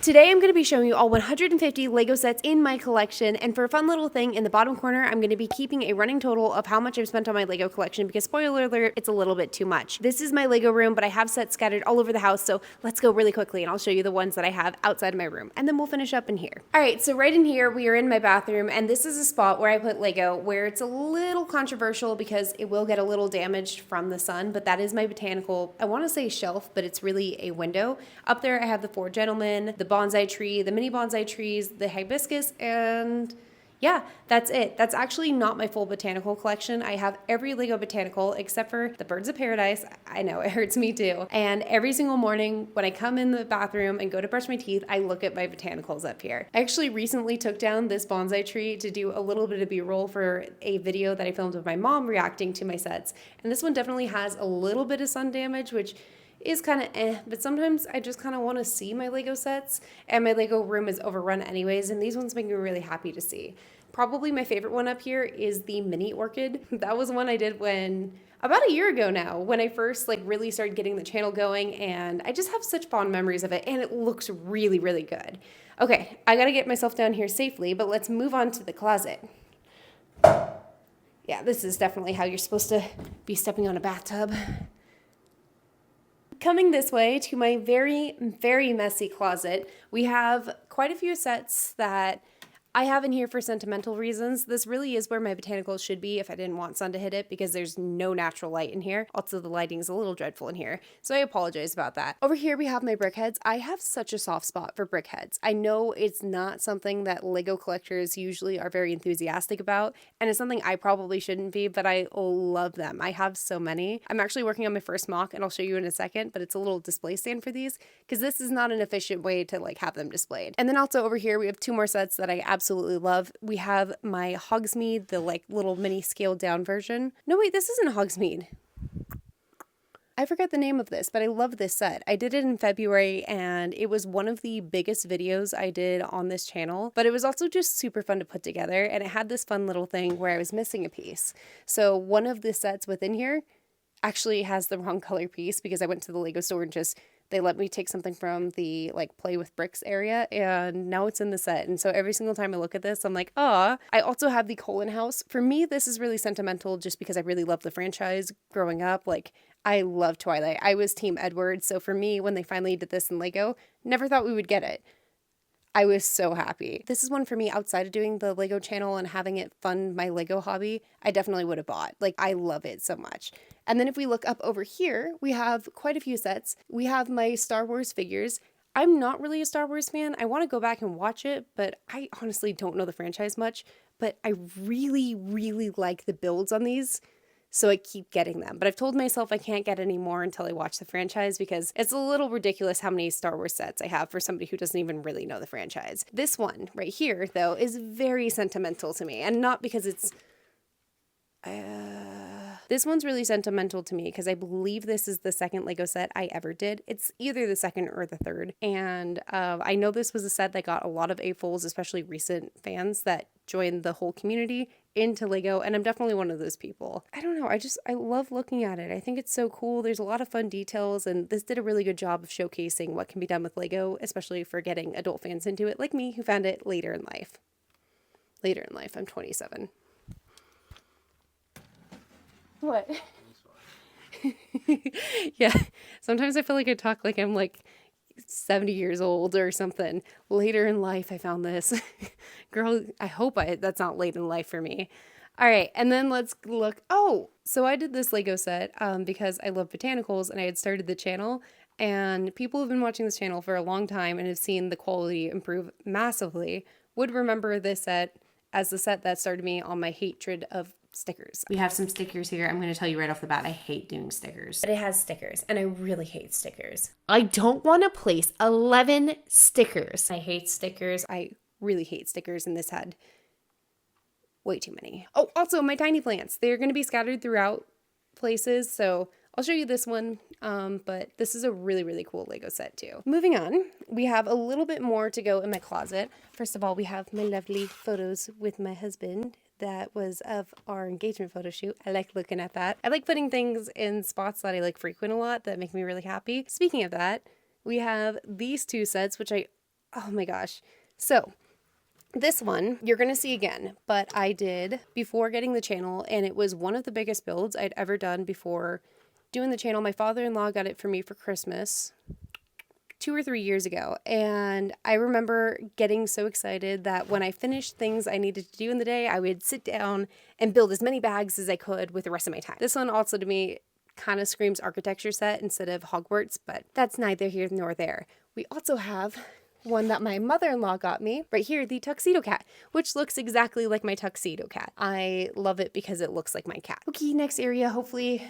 Today I'm going to be showing you all 150 Lego sets in my collection, and for a fun little thing in the bottom corner I'm going to be keeping a running total of how much I've spent on my Lego collection because spoiler alert, it's a little bit too much. This is my Lego room, but I have sets scattered all over the house, so let's go really quickly and I'll show you the ones that I have outside of my room, and then we'll finish up in here. Alright, so right in here we are in my bathroom, and this is a spot where I put Lego where it's a little controversial because it will get a little damaged from the sun, but that is my botanical, I want to say shelf, but it's really a window. Up there I have the four gentlemen, the bonsai tree, the mini bonsai trees, the hibiscus, and yeah, that's it. That's actually not my full botanical collection. I have every Lego botanical except for the birds of paradise. I know, it hurts me too. And every single morning when I come in the bathroom and go to brush my teeth, I look at my botanicals up here. I actually recently took down this bonsai tree to do a little bit of B-roll for a video that I filmed with my mom reacting to my sets. And this one definitely has a little bit of sun damage, which is kind of but sometimes I just kind of want to see my Lego sets, and my Lego room is overrun anyways, and these ones make me really happy to see. Probably my favorite one up here is the mini orchid. That was one I did about a year ago now, when I first really started getting the channel going, and I just have such fond memories of it, and it looks really, really good. Okay, I gotta get myself down here safely, but let's move on to the closet. Yeah, this is definitely how you're supposed to be stepping on a bathtub. Coming this way to my very, very messy closet, we have quite a few sets that I have in here for sentimental reasons. This really is where my botanicals should be if I didn't want sun to hit it, because there's no natural light in here. Also, the lighting is a little dreadful in here, so I apologize about that. Over here we have my brick heads. I have such a soft spot for brick heads. I know it's not something that Lego collectors usually are very enthusiastic about, and it's something I probably shouldn't be, but I love them. I have so many. I'm actually working on my first mock, and I'll show you in a second, but it's a little display stand for these, because this is not an efficient way to have them displayed. And then also over here we have two more sets that I absolutely love. We have my Hogsmeade, the little mini scaled down version. No, wait, this isn't a Hogsmeade. I forgot the name of this, but I love this set. I did it in February, and it was one of the biggest videos I did on this channel, but it was also just super fun to put together, and it had this fun little thing where I was missing a piece. So one of the sets within here actually has the wrong color piece, because I went to the Lego store and they let me take something from the play with bricks area, and now it's in the set. And so every single time I look at this, I'm like, ah. I also have the Colin house. For me, this is really sentimental just because I really love the franchise growing up. I love Twilight. I was Team Edward. So for me, when they finally did this in Lego, never thought we would get it. I was so happy. This is one for me outside of doing the Lego channel and having it fund my Lego hobby. I definitely would have bought. I love it so much. And then if we look up over here, we have quite a few sets. We have my Star Wars figures. I'm not really a Star Wars fan. I want to go back and watch it, but I honestly don't know the franchise much. But I really, really like the builds on these, so I keep getting them. But I've told myself I can't get any more until I watch the franchise, because it's a little ridiculous how many Star Wars sets I have for somebody who doesn't even really know the franchise. This one right here, though, is very sentimental to me, and not because it's... This one's really sentimental to me because I believe this is the second Lego set I ever did. It's either the second or the third. And I know this was a set that got a lot of A-fulls, especially recent fans that joined the whole community into Lego, and I'm definitely one of those people. I don't know, I love looking at it. I think it's so cool. There's a lot of fun details, and this did a really good job of showcasing what can be done with Lego, especially for getting adult fans into it like me, who found it later in life. Later in life, I'm 27. What? Yeah, sometimes I feel like I talk like I'm 70 years old or something. Later in life I found this. Girl, I hope that's not late in life for me. All right, and then let's look. Oh, so I did this Lego set because I love botanicals, and I had started the channel, and people who have been watching this channel for a long time and have seen the quality improve massively would remember this set as the set that started me on my hatred of stickers. We have some stickers here. I'm going to tell you right off the bat, I hate doing stickers. But it has stickers, and I really hate stickers. I don't want to place 11 stickers. I hate stickers. I really hate stickers, and this had way too many. Oh, also my tiny plants. They're going to be scattered throughout places, so I'll show you this one, but this is a really, really cool Lego set too. Moving on, we have a little bit more to go in my closet. First of all, we have my lovely photos with my husband. That was of our engagement photo shoot. I like looking at that. I like putting things in spots that I frequent a lot that make me really happy. Speaking of that, we have these two sets, which I Oh my gosh. So this one you're going to see again, but I did before getting the channel, and it was one of the biggest builds I'd ever done before doing the channel. My father-in-law got it for me for Christmas 2 or 3 years ago, and I remember getting so excited that when I finished things I needed to do in the day, I would sit down and build as many bags as I could with the rest of my time. This one also to me kind of screams architecture set instead of Hogwarts, but that's neither here nor there. We also have one that my mother-in-law got me right here, the tuxedo cat, which looks exactly like my tuxedo cat. I love it because it looks like my cat. Okay, next area. Hopefully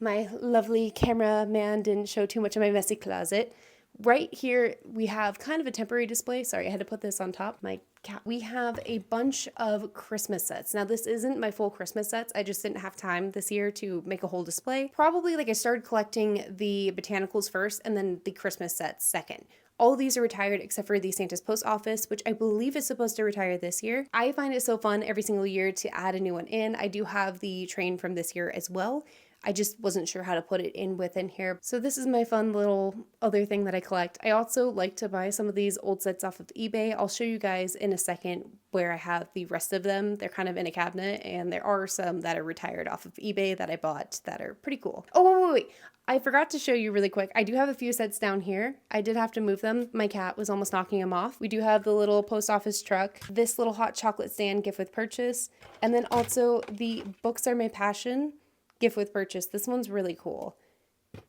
my lovely cameraman didn't show too much of my messy closet. Right here we have kind of a temporary display. Sorry, I had to put this on top. My cat. We have a bunch of Christmas sets. Now this isn't my full Christmas sets. I just didn't have time this year to make a whole display. Probably like I started collecting the Botanicals first and then the Christmas sets second. All of these are retired except for the Santa's Post Office, which I believe is supposed to retire this year. I find it so fun every single year to add a new one in. I do have the train from this year as well. I just wasn't sure how to put it in within here. So this is my fun little other thing that I collect. I also like to buy some of these old sets off of eBay. I'll show you guys in a second where I have the rest of them. They're kind of in a cabinet, and there are some that are retired off of eBay that I bought that are pretty cool. Oh, wait. I forgot to show you really quick. I do have a few sets down here. I did have to move them. My cat was almost knocking them off. We do have the little post office truck, this little hot chocolate stand gift with purchase, and then also the Books Are My Passion gift with purchase. This one's really cool.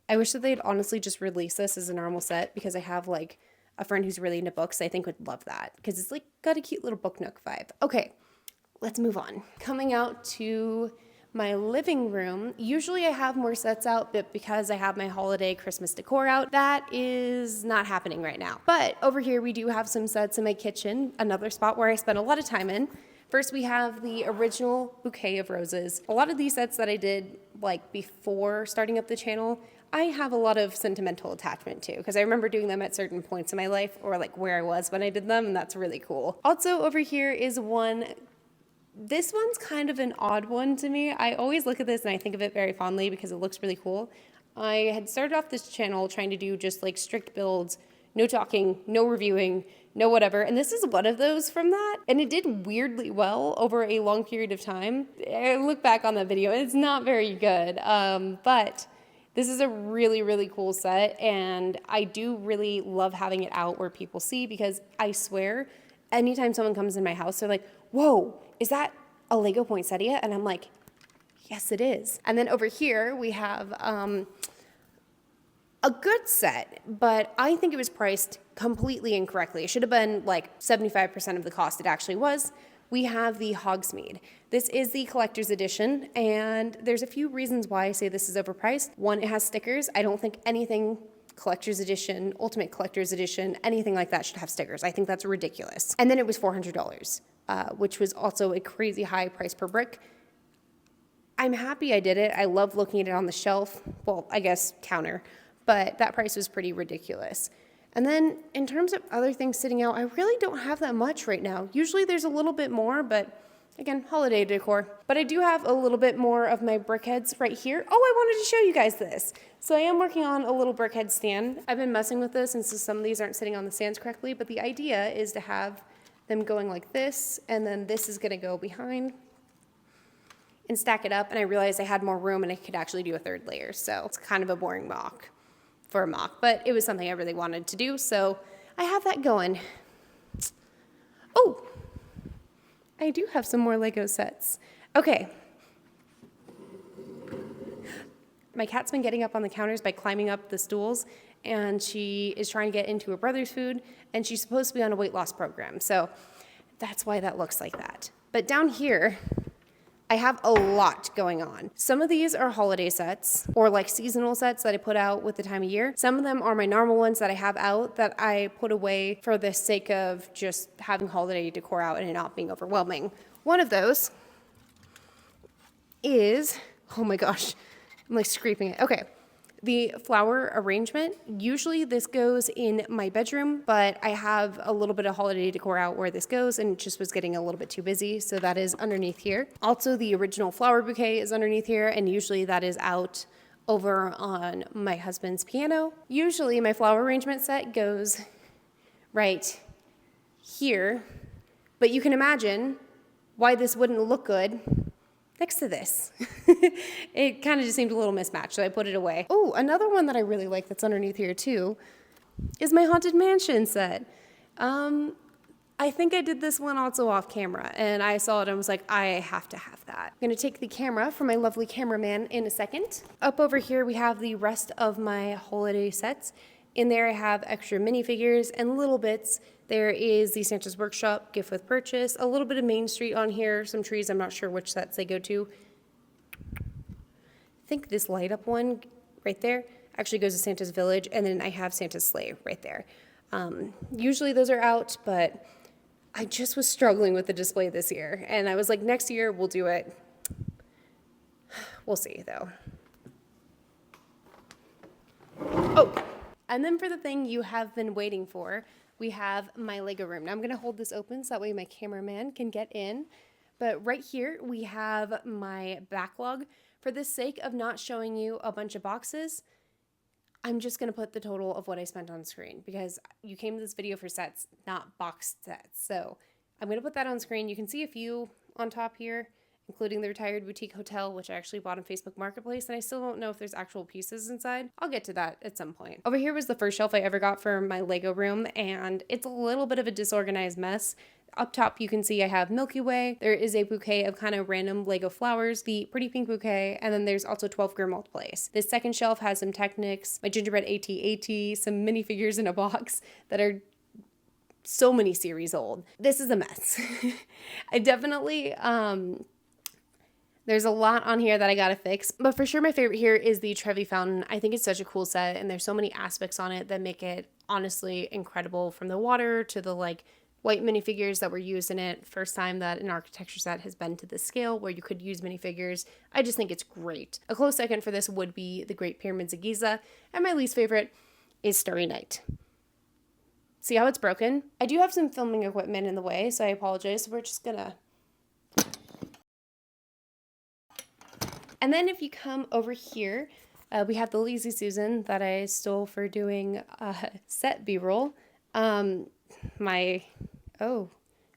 I wish that they'd honestly just release this as a normal set because I have like a friend who's really into books I think would love that because it's like got a cute little book nook vibe. Okay, let's move on. Coming out to my living room. Usually I have more sets out, but because I have my holiday Christmas decor out, that is not happening right now. But over here we do have some sets in my kitchen, another spot where I spend a lot of time in. First we have the original bouquet of roses. A lot of these sets that I did like before starting up the channel, I have a lot of sentimental attachment to because I remember doing them at certain points in my life or like where I was when I did them, and that's really cool. Also over here is one. This one's kind of an odd one to me. I always look at this and I think of it very fondly because it looks really cool. I had started off this channel trying to do just like strict builds, no talking, no reviewing, no whatever. And this is one of those from that. And it did weirdly well over a long period of time. I look back on that video, it's not very good. But this is a really, really cool set. And I do really love having it out where people see because I swear, anytime someone comes in my house, they're like, whoa, is that a Lego poinsettia? And I'm like, yes, it is. And then over here we have a good set, but I think it was priced completely incorrectly. It should have been like 75% of the cost it actually was. We have the Hogsmeade. This is the collector's edition, and there's a few reasons why I say this is overpriced. One, it has stickers. I don't think anything collector's edition, ultimate collector's edition, anything like that should have stickers. I think that's ridiculous. And then it was $400, which was also a crazy high price per brick. I'm happy I did it. I love looking at it on the shelf. Well, I guess counter, but that price was pretty ridiculous. And then in terms of other things sitting out, I really don't have that much right now. Usually there's a little bit more, but again, holiday decor. But I do have a little bit more of my brickheads right here. Oh, I wanted to show you guys this. So I am working on a little brickhead stand. I've been messing with this, and so some of these aren't sitting on the stands correctly, but the idea is to have them going like this, and then this is gonna go behind and stack it up. And I realized I had more room and I could actually do a third layer. So it's kind of a boring mock for a mock, but it was something I really wanted to do. So I have that going. Oh, I do have some more Lego sets. Okay. My cat's been getting up on the counters by climbing up the stools, and she is trying to get into her brother's food, and she's supposed to be on a weight loss program. So that's why that looks like that. But down here, I have a lot going on. Some of these are holiday sets or like seasonal sets that I put out with the time of year. Some of them are my normal ones that I have out that I put away for the sake of just having holiday decor out and it not being overwhelming. One of those is, oh my gosh, I'm like scraping it. Okay. The flower arrangement, usually this goes in my bedroom, but I have a little bit of holiday decor out where this goes and it just was getting a little bit too busy, so that is underneath here. Also, the original flower bouquet is underneath here, and usually that is out over on my husband's piano. Usually my flower arrangement set goes right here, but you can imagine why this wouldn't look good next to this. It kind of just seemed a little mismatched, so I put it away. Oh, another one that I really like that's underneath here too is my Haunted Mansion set. I think I did this one also off camera, and I saw it and was like, I have to have that. I'm gonna take the camera from my lovely cameraman in a second. Up over here, we have the rest of my holiday sets. In there, I have extra minifigures and little bits. There is the Santa's Workshop gift with purchase, a little bit of Main Street on here, some trees. I'm not sure which sets they go to. I think this light up one right there actually goes to Santa's Village, and then I have Santa's Sleigh right there. Usually those are out, but I just was struggling with the display this year, and I was like, next year we'll do it. We'll see, though. Oh, and then for the thing you have been waiting for, we have my Lego room. Now I'm going to hold this open so that way my cameraman can get in. But right here, we have my backlog. For the sake of not showing you a bunch of boxes, I'm just going to put the total of what I spent on screen because you came to this video for sets, not boxed sets. So I'm going to put that on screen. You can see a few on top here, including the Retired Boutique Hotel, which I actually bought on Facebook Marketplace, and I still don't know if there's actual pieces inside. I'll get to that at some point. Over here was the first shelf I ever got for my Lego room, and it's a little bit of a disorganized mess. Up top, you can see I have Milky Way. There is a bouquet of kind of random Lego flowers, the pretty pink bouquet, and then there's also 12 Grim Multiplays. This second shelf has some Technics, my gingerbread AT-AT, some minifigures in a box that are so many series old. This is a mess. I definitely, there's a lot on here that I gotta fix, but for sure my favorite here is the Trevi Fountain. I think it's such a cool set, and there's so many aspects on it that make it honestly incredible, from the water to the like white minifigures that were used in it. First time that an architecture set has been to this scale where you could use minifigures. I just think it's great. A close second for this would be the Great Pyramids of Giza, and my least favorite is Starry Night. See how it's broken? I do have some filming equipment in the way, so I apologize. We're just gonna... And then if you come over here, we have the Lazy Susan that I stole for doing set B-roll. Oh,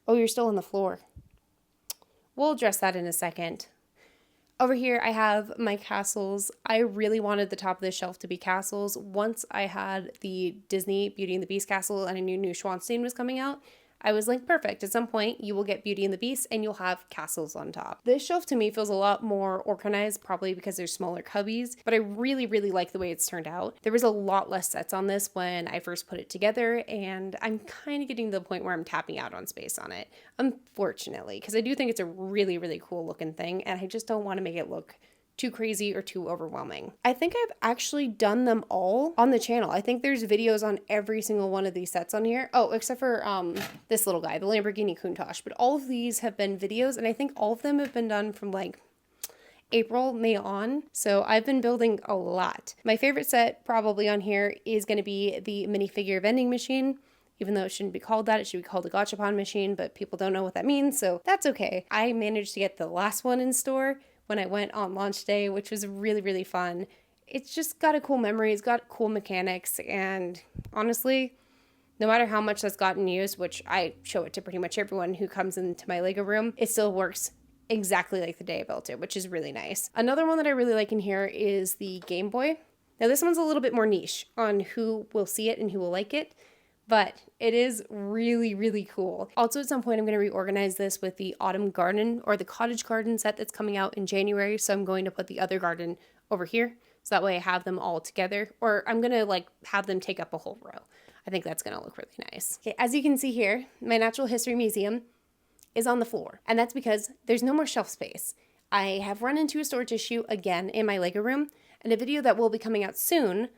you're still on the floor. We'll address that in a second. Over here, I have my castles. I really wanted the top of the shelf to be castles. Once I had the Disney Beauty and the Beast castle and I knew Neuschwanstein was coming out, I was like, perfect. At some point, you will get Beauty and the Beast and you'll have castles on top. This shelf to me feels a lot more organized, probably because there's smaller cubbies, but I really, really like the way it's turned out. There was a lot less sets on this when I first put it together, and I'm kind of getting to the point where I'm tapping out on space on it, unfortunately, because I do think it's a really, really cool looking thing, and I just don't want to make it look too crazy or too overwhelming. I think I've actually done them all on the channel. I think there's videos on every single one of these sets on here. Oh, except for this little guy, the Lamborghini Countach. But all of these have been videos, and I think all of them have been done from like April, May on. So I've been building a lot. My favorite set probably on here is going to be the minifigure vending machine. Even though it shouldn't be called that, it should be called a gachapon machine, but people don't know what that means, so that's okay. I managed to get the last one in store when I went on launch day, which was really, really fun. It's just got a cool memory, it's got cool mechanics, and honestly, no matter how much that's gotten used, which I show it to pretty much everyone who comes into my Lego room, it still works exactly like the day I built it, which is really nice. Another one that I really like in here is the Game Boy. Now this one's a little bit more niche on who will see it and who will like it, but it is really, really cool. Also, at some point, I'm going to reorganize this with the Autumn Garden or the Cottage Garden set that's coming out in January. So I'm going to put the other garden over here. So that way I have them all together, or I'm going to like have them take up a whole row. I think that's going to look really nice. Okay, as you can see here, my Natural History Museum is on the floor, and that's because there's no more shelf space. I have run into a storage issue again in my Lego room, and a video that will be coming out soon,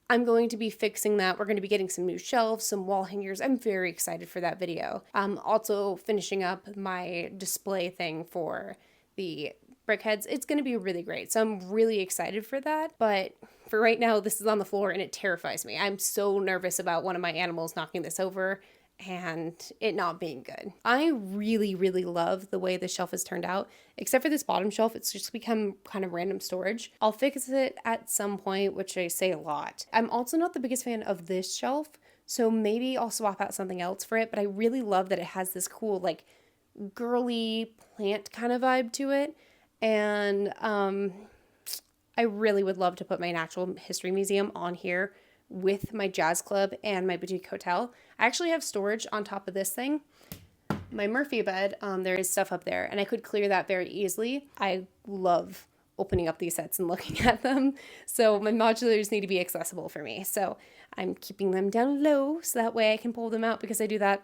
I'm going to be fixing that. We're going to be getting some new shelves, some wall hangers. I'm very excited for that video. I'm also finishing up my display thing for the brickheads. It's going to be really great. So I'm really excited for that. But for right now, this is on the floor and it terrifies me. I'm so nervous about one of my animals knocking this over and it not being good. I really, really love the way the shelf has turned out. Except for this bottom shelf, it's just become kind of random storage. I'll fix it at some point, which I say a lot. I'm also not the biggest fan of this shelf, So maybe I'll swap out something else for it, but I really love that it has this cool, like, girly plant kind of vibe to it. And I really would love to put my Natural History Museum on here with my jazz club and my boutique hotel. I actually have storage on top of this thing. My Murphy bed, there is stuff up there, and I could clear that very easily. I love opening up these sets and looking at them. So my modulars need to be accessible for me. So I'm keeping them down low so that way I can pull them out, because I do that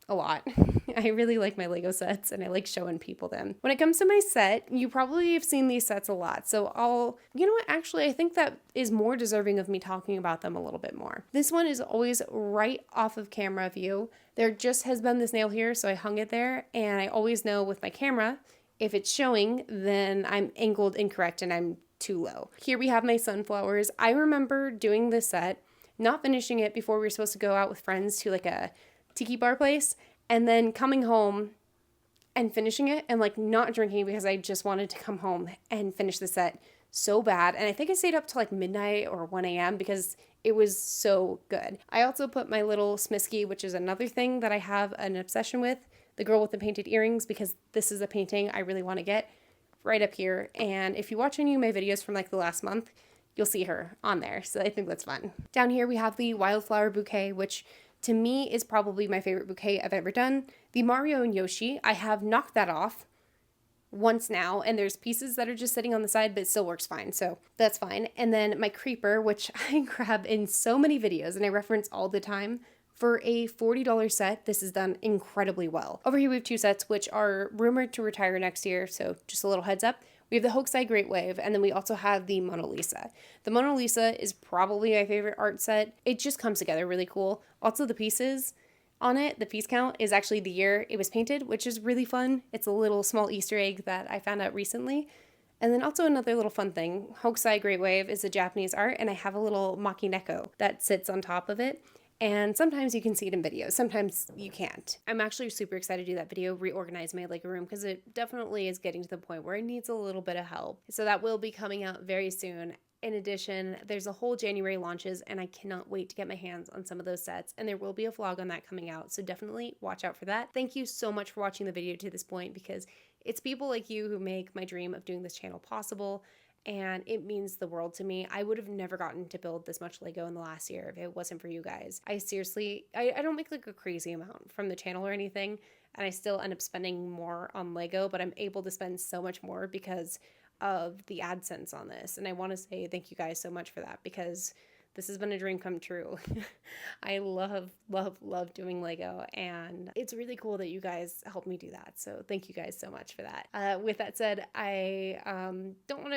a lot. I really like my Lego sets and I like showing people them. When it comes to my set, you probably have seen these sets a lot. So you know what, actually, I think that is more deserving of me talking about them a little bit more. This one is always right off of camera view. There just has been this nail here, so I hung it there, and I always know with my camera, if it's showing, then I'm angled incorrect and I'm too low. Here we have my sunflowers. I remember doing this set, not finishing it before we were supposed to go out with friends to like a tiki bar place, and then coming home and finishing it and like not drinking because I just wanted to come home and finish the set so bad. And I think I stayed up till like midnight or 1 a.m. because it was so good. I also put my little Smisky, which is another thing that I have an obsession with, the girl with the painted earrings, because this is a painting I really want to get, right up here. And if you watch any of my videos from like the last month, you'll see her on there. So I think that's fun. Down here we have the wildflower bouquet, which to me is probably my favorite bouquet I've ever done. The Mario and Yoshi, I have knocked that off once now, and there's pieces that are just sitting on the side, but it still works fine, so that's fine. And then my creeper, which I grab in so many videos and I reference all the time. For a $40 set, this is done incredibly well. Over here we have two sets, which are rumored to retire next year, so just a little heads up. We have the Hokusai Great Wave, and then we also have the Mona Lisa. The Mona Lisa is probably my favorite art set. It just comes together really cool. Also, the pieces on it, the piece count is actually the year it was painted, which is really fun. It's a little small Easter egg that I found out recently. And then also another little fun thing, Hokusai Great Wave is a Japanese art, and I have a little makineko that sits on top of it. And sometimes you can see it in videos, sometimes you can't. I'm actually super excited to do that video, reorganize my Lego room, because it definitely is getting to the point where it needs a little bit of help. So that will be coming out very soon. In addition, there's a whole January launches, and I cannot wait to get my hands on some of those sets, and there will be a vlog on that coming out, so definitely watch out for that. Thank you so much for watching the video to this point, because it's people like you who make my dream of doing this channel possible, and it means the world to me. I would have never gotten to build this much Lego in the last year if it wasn't for you guys. I seriously, I don't make like a crazy amount from the channel or anything, and I still end up spending more on Lego, but I'm able to spend so much more because of the AdSense on this. And I want to say thank you guys so much for that, because this has been a dream come true. I love doing Lego, and it's really cool that you guys help me do that. So thank you guys so much for that. With that said, I don't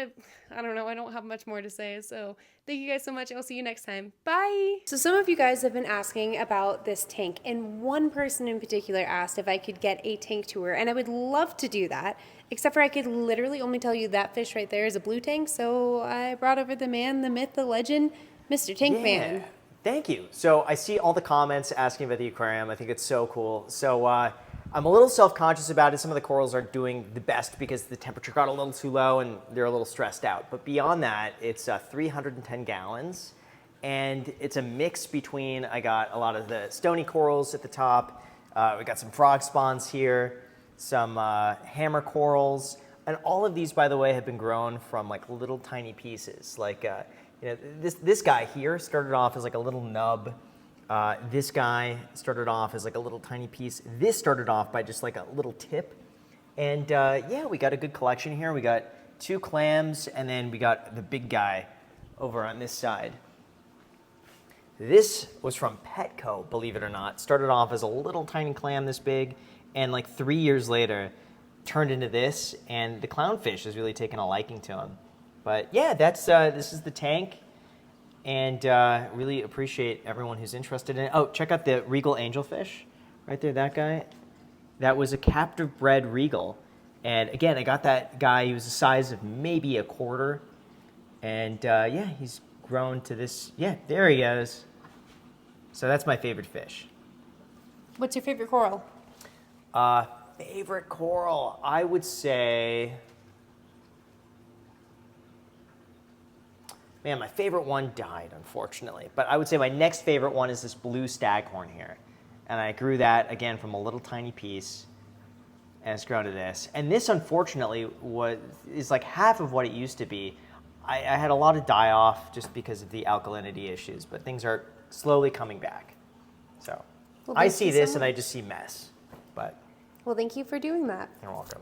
have much more to say. So thank you guys so much. I'll see you next time. Bye. So some of you guys have been asking about this tank, and one person in particular asked if I could get a tank tour, and I would love to do that. Except for I could literally only tell you that fish right there is a blue tank. So I brought over the man, the myth, the legend, Mr. Tank Man. Thank you. So I see all the comments asking about the aquarium. I think it's so cool. So I'm a little self-conscious about it. Some of the corals aren't doing the best because the temperature got a little too low and they're a little stressed out. But beyond that, it's 310 gallons. And it's a mix between, I got a lot of the stony corals at the top. We got some frog spawns here, some hammer corals. And all of these, by the way, have been grown from like little tiny pieces. Like, you know, this guy here started off as like a little nub. This guy started off as like a little tiny piece. This started off by just like a little tip. And yeah, we got a good collection here. We got 2 clams, and then we got the big guy over on this side. This was from Petco, believe it or not. Started off as a little tiny clam this big, and like 3 years later, turned into this, and the clownfish has really taken a liking to him. But yeah, that's this is the tank, and really appreciate everyone who's interested in it. Oh, check out the regal angelfish, right there, that guy. That was a captive bred regal, and again, I got that guy. He was the size of maybe a quarter, and yeah, he's grown to this. Yeah, there he goes. So that's my favorite fish. What's your favorite coral? Favorite coral, I would say Man, my favorite one died, unfortunately. But I would say my next favorite one is this blue staghorn here. And I grew that, again, from a little tiny piece. And it's grown to this. And this, unfortunately, is like half of what it used to be. I had a lot of die-off just because of the alkalinity issues. But things are slowly coming back. So Well, I thank see you so this and I much. just see mess. But Well, thank you for doing that. you're welcome.